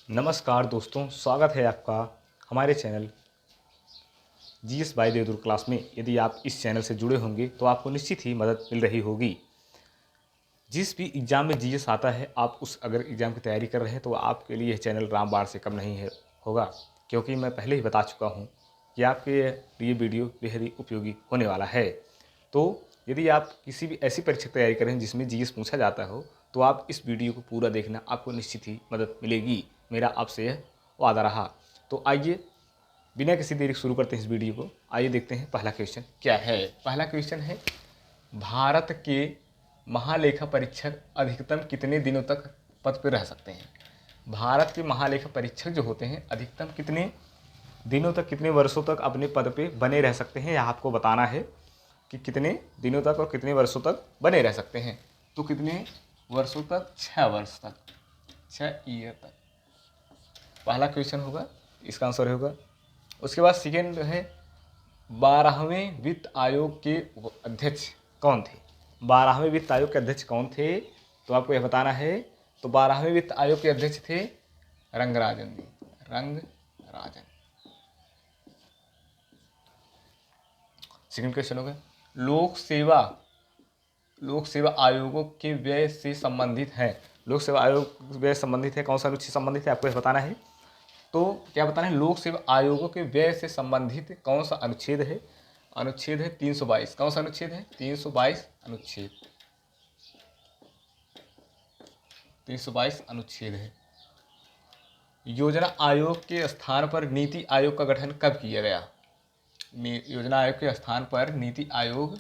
नमस्कार दोस्तों, स्वागत है आपका हमारे चैनल जीएस बाय देवदुर क्लास में। यदि आप इस चैनल से जुड़े होंगे तो आपको निश्चित ही मदद मिल रही होगी। जिस भी एग्ज़ाम में जीएस आता है, आप उस अगर एग्ज़ाम की तैयारी कर रहे हैं तो आपके लिए यह चैनल रामबाण से कम नहीं है होगा, क्योंकि मैं पहले ही बता चुका हूँ कि आपके लिए वीडियो बेहद ही उपयोगी होने वाला है। तो यदि आप किसी भी ऐसी परीक्षा की तैयारी कर रहे हैं जिसमें जीएस पूछा जाता हो, तो आप इस वीडियो को पूरा देखना, आपको निश्चित ही मदद मिलेगी। मेरा आपसे यह वादा रहा। तो आइए बिना किसी देरी शुरू करते हैं इस वीडियो को। आइए देखते हैं पहला क्वेश्चन क्या है। पहला क्वेश्चन है, भारत के महालेखा परीक्षक अधिकतम कितने दिनों तक पद पर रह सकते हैं। भारत के महालेखा परीक्षक जो होते हैं अधिकतम कितने दिनों तक, कितने वर्षों तक अपने पद पे बने रह सकते हैं, यह आपको बताना है कि कितने दिनों तक और कितने वर्षों तक बने रह सकते हैं। तो कितने वर्षों तक? 6 वर्ष तक, 6 ईयर तक पहला क्वेश्चन होगा, इसका आंसर होगा। उसके बाद सेकेंड है, 12वें वित्त आयोग के अध्यक्ष कौन थे। 12वें वित्त आयोग के अध्यक्ष कौन थे, तो आपको यह बताना है। तो 12वें वित्त आयोग के अध्यक्ष थे रंगराजन जी, रंगराजन। सेकंड क्वेश्चन होगा, लोक सेवा आयोगों के व्यय से संबंधित है। लोक सेवा आयोग व्यय संबंधित है, कौन सा अनुच्छेद संबंधित है, आपको यह बताना है। तो क्या बताना है, लोक सेवा आयोगों के व्यय से संबंधित कौन सा अनुच्छेद है। अनुच्छेद है 322। कौन सा अनुच्छेद है? 322 अनुच्छेद, 322 अनुच्छेद है। योजना आयोग के स्थान पर नीति आयोग का गठन कब किया गया। योजना आयोग के स्थान पर नीति आयोग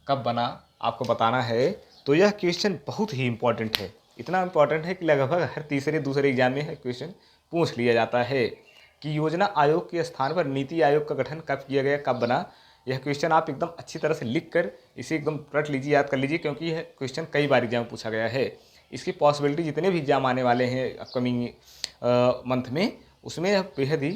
कब बना, आपको बताना है। तो यह क्वेश्चन बहुत ही इंपॉर्टेंट है, इतना इंपॉर्टेंट है कि लगभग हर तीसरे दूसरे एग्जाम में यह क्वेश्चन पूछ लिया जाता है कि योजना आयोग के स्थान पर नीति आयोग का गठन कब किया गया, कब बना। यह क्वेश्चन आप एकदम अच्छी तरह से लिख कर इसे एकदम रट लीजिए, याद कर लीजिए, क्योंकि यह क्वेश्चन कई बार एग्जाम में पूछा गया है। इसकी पॉसिबिलिटी जितने भी एग्जाम आने वाले हैं अपकमिंग मंथ में, उसमें यह बेहद ही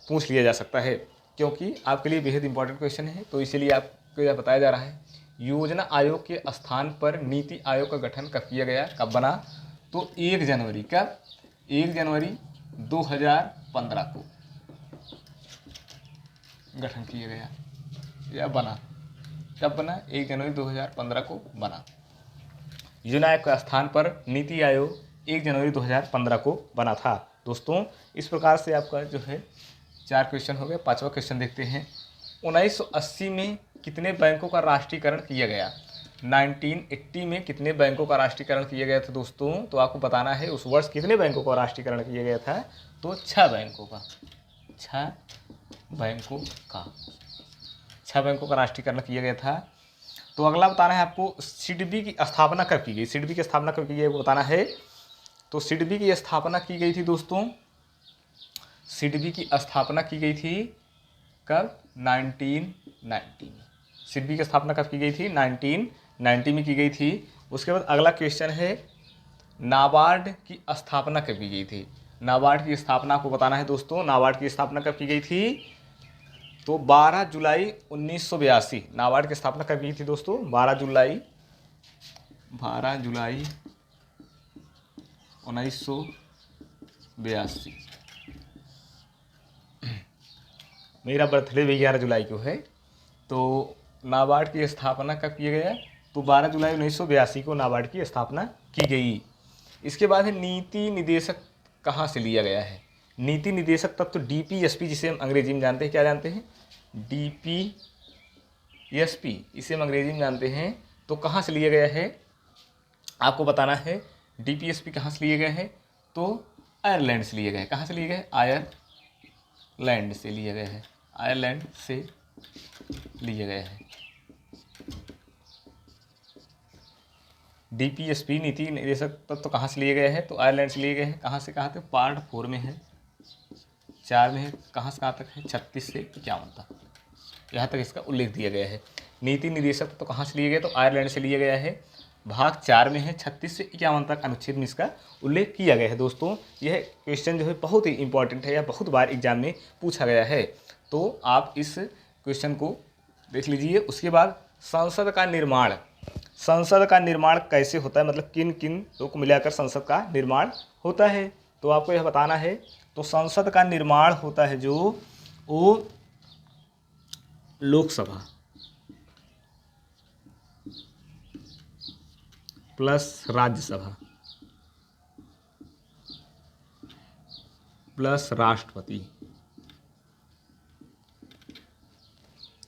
पूछ लिया जा सकता है, क्योंकि आपके लिए बेहद इंपॉर्टेंट क्वेश्चन है। तो इसीलिए आपको यह बताया जा रहा है, योजना आयोग के स्थान पर नीति आयोग का गठन कब किया गया, कब बना। तो 1 जनवरी, कब? 1 जनवरी 2015 को गठन किया गया या बना। कब बना? 1 जनवरी 2015 को बना। योजना आयोग के स्थान पर नीति आयोग 1 जनवरी 2015 को बना था। दोस्तों, इस प्रकार से आपका जो है 4 क्वेश्चन हो गए। 5वां क्वेश्चन देखते हैं, 1980 में कितने बैंकों का राष्ट्रीयकरण किया गया। 1980 में कितने बैंकों का राष्ट्रीयकरण किया गया था दोस्तों, तो आपको बताना है उस वर्ष कितने बैंकों का राष्ट्रीयकरण किया गया था। तो 6 बैंकों का, 6 बैंकों का, 6 बैंकों का राष्ट्रीयकरण किया गया था। तो अगला बताना है आपको, सिडबी की स्थापना कब की गई। सिडबी की स्थापना कब की गई वो बताना है। तो सिडबी की स्थापना की गई थी दोस्तों, सिडबी की स्थापना की गई थी कब? 1990 में। सिडबी की स्थापना कब की गई थी? 1990 में की गई थी। उसके बाद अगला क्वेश्चन है, नाबार्ड की स्थापना कब की गई थी। नाबार्ड की स्थापना आपको बताना है दोस्तों, नाबार्ड की स्थापना कब की गई थी। तो 12 जुलाई 1982। नाबार्ड की स्थापना कब की थी दोस्तों? 12 जुलाई 1982। मेरा बर्थडे भी 11 जुलाई को है। तो नाबार्ड की स्थापना कब किया गया? तो 12 जुलाई 1982 को नाबार्ड की स्थापना की गई। इसके बाद है, नीति निदेशक कहाँ से लिया गया है। नीति निदेशक तब तो डीपीएसपी, जिसे हम अंग्रेजी में जानते हैं, क्या जानते हैं? डीपीएसपी, इसे हम अंग्रेजी में जानते हैं। तो कहाँ से लिया गया है आपको बताना है। डीपीएसपी कहाँ से लिए गए हैं? तो आयरलैंड से लिए गए। कहाँ से लिए गए? आयरलैंड से लिए गए हैं, आयरलैंड से लिए गए हैं। डीपीएसपी नीति निदेशक तत्व तो कहाँ से लिए गए हैं? तो आयरलैंड से लिए गए हैं। कहाँ से कहाँ तक? पार्ट 4 में है, 4 में है। कहाँ से कहाँ तक है? 36 से 51 तक, यहाँ तक इसका उल्लेख दिया गया है। नीति निदेशक तो कहाँ से लिए गए? तो आयरलैंड से लिया गया है। भाग 4 में है, 36 से 51 तक अनुच्छेद में इसका उल्लेख किया गया है। दोस्तों, यह क्वेश्चन जो है बहुत ही इंपॉर्टेंट है, या बहुत बार एग्जाम में पूछा गया है। तो आप इस क्वेश्चन को देख लीजिए। उसके बाद, संसद का निर्माण, संसद का निर्माण कैसे होता है, मतलब किन किन लोगों को मिलाकर संसद का निर्माण होता है। तो आपको यह बताना है। तो संसद का निर्माण होता है जो वो लोकसभा प्लस राज्यसभा प्लस राष्ट्रपति,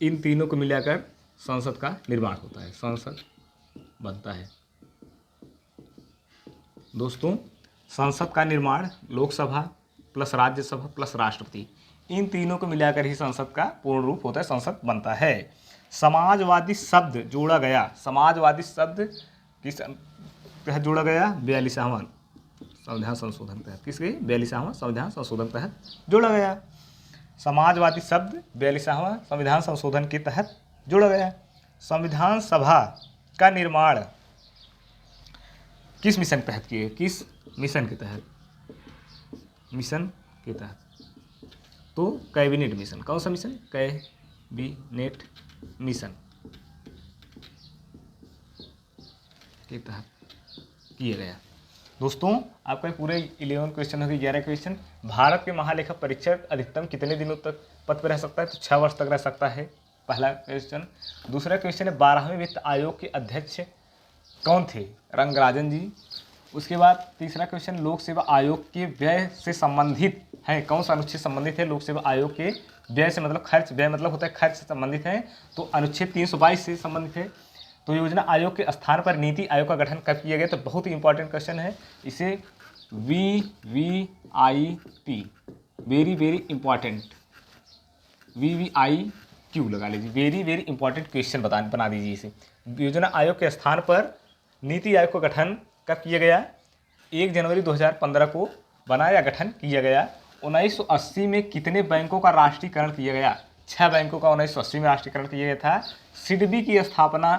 इन तीनों को मिलाकर संसद का निर्माण होता है, संसद बनता है। दोस्तों, संसद का निर्माण लोकसभा प्लस राज्यसभा प्लस राष्ट्रपति, इन तीनों को मिलाकर ही संसद का पूर्ण रूप होता है, संसद बनता है। समाजवादी शब्द जोड़ा गया, समाजवादी शब्द किस तहत जोड़ा गया? 42वां संविधान संशोधन तहत। किसके? 42वां संविधान संशोधन तहत जोड़ा गया। समाजवादी शब्द 42वां संविधान संशोधन के तहत जोड़ा गया। संविधान सभा का निर्माण किस मिशन के तहत किए? किस मिशन के तहत? मिशन के तहत तो कैबिनेट मिशन। कौन सा मिशन? कैबिनेट मिशन के तहत किया गया। दोस्तों, आपका पूरे 11 क्वेश्चन हो गए, 11 क्वेश्चन। भारत के महालेखा परीक्षक अधिकतम कितने दिनों तक पद पर रह सकता है? तो 6 वर्ष तक रह सकता है, पहला क्वेश्चन। दूसरा क्वेश्चन है 12वें वित्त आयोग के अध्यक्ष कौन थे? रंगराजन जी। उसके बाद तीसरा क्वेश्चन, लोक सेवा आयोग के व्यय से संबंधित है, कौन सा अनुच्छेद संबंधित है? लोक सेवा आयोग के व्यय से मतलब खर्च, व्यय मतलब होता है खर्च से संबंधित है, तो अनुच्छेद 322 से संबंधित है। तो योजना आयोग के स्थान पर नीति आयोग का गठन कब किया गया? तो बहुत ही इंपॉर्टेंट क्वेश्चन है, इसे VVIP, very very important, VVIQ लगा लीजिए, वेरी वेरी इंपॉर्टेंट क्वेश्चन बना दीजिए इसे। योजना आयोग के स्थान पर नीति आयोग का गठन कब किया गया? 1 जनवरी 2015 को बनाया, गठन किया गया। 1980 में कितने बैंकों का राष्ट्रीयकरण किया गया? 6 बैंकों का 1980 में राष्ट्रीयकरण किया गया था। सिडबी की स्थापना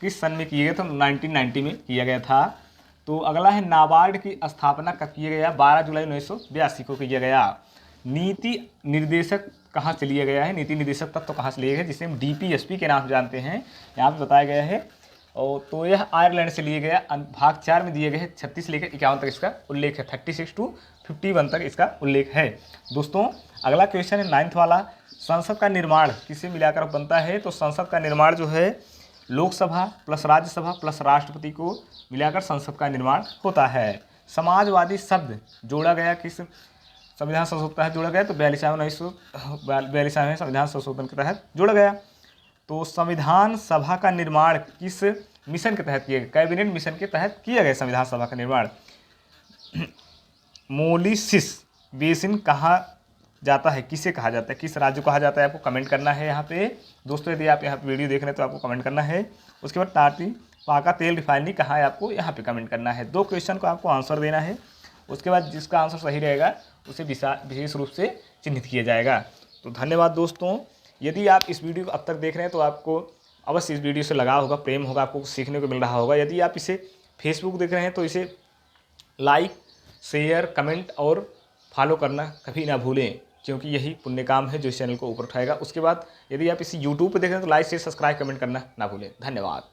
किस सन में किया गया था? 1990 में किया गया था। तो अगला है नाबार्ड की स्थापना कब किया गया? 12 जुलाई 1982 को किया गया। नीति निर्देशक कहाँ से लिया गया है? नीति निर्देशक तत्व तो कहाँ से लिया गया, जिसे हम DPSP के नाम से जानते हैं, यहाँ पे बताया गया है। और तो यह आयरलैंड से लिए गया। भाग 4 में दिए गए 36 से लेकर 51 तक इसका उल्लेख है, 36 to 51 तक इसका उल्लेख है। दोस्तों, अगला क्वेश्चन है 9th वाला, संसद का निर्माण किसे मिलाकर बनता है? तो संसद का निर्माण जो है लोकसभा प्लस राज्यसभा प्लस राष्ट्रपति को मिलाकर संसद का निर्माण होता है। समाजवादी शब्द जोड़ा गया किस संविधान संशोधन के तहत जोड़ा गया? तो 42वें संविधान संशोधन के तहत जोड़ा गया। तो संविधान सभा का निर्माण किस मिशन के तहत किया गया? कैबिनेट मिशन के तहत किया गया संविधान सभा का निर्माण। मोलिसिस बेसिन कहा जाता है, किसे कहा जाता है, किस राज्य को कहा जाता है? आपको कमेंट करना है यहाँ पे। दोस्तों, यदि आप यहाँ पे वीडियो देख रहे हैं तो आपको कमेंट करना है। उसके बाद टाटी पाका तेल रिफाइनरी कहाँ है, आपको यहाँ पे कमेंट करना है। 2 क्वेश्चन को आपको आंसर देना है। उसके बाद जिसका आंसर सही रहेगा उसे विशेष रूप से चिन्हित किया जाएगा। तो धन्यवाद दोस्तों। यदि आप इस वीडियो को अब तक देख रहे हैं तो आपको अवश्य इस वीडियो से लगाव होगा, प्रेम होगा, आपको सीखने को मिल रहा होगा। यदि आप इसे फेसबुक देख रहे हैं तो इसे लाइक, शेयर, कमेंट और फॉलो करना कभी ना भूलें, क्योंकि यही पुण्य काम है जो इस चैनल को ऊपर उठाएगा। उसके बाद यदि आप इसे यूट्यूब पर देख रहे हैं तो लाइक, शेयर, सब्सक्राइब, कमेंट करना ना भूलें। धन्यवाद।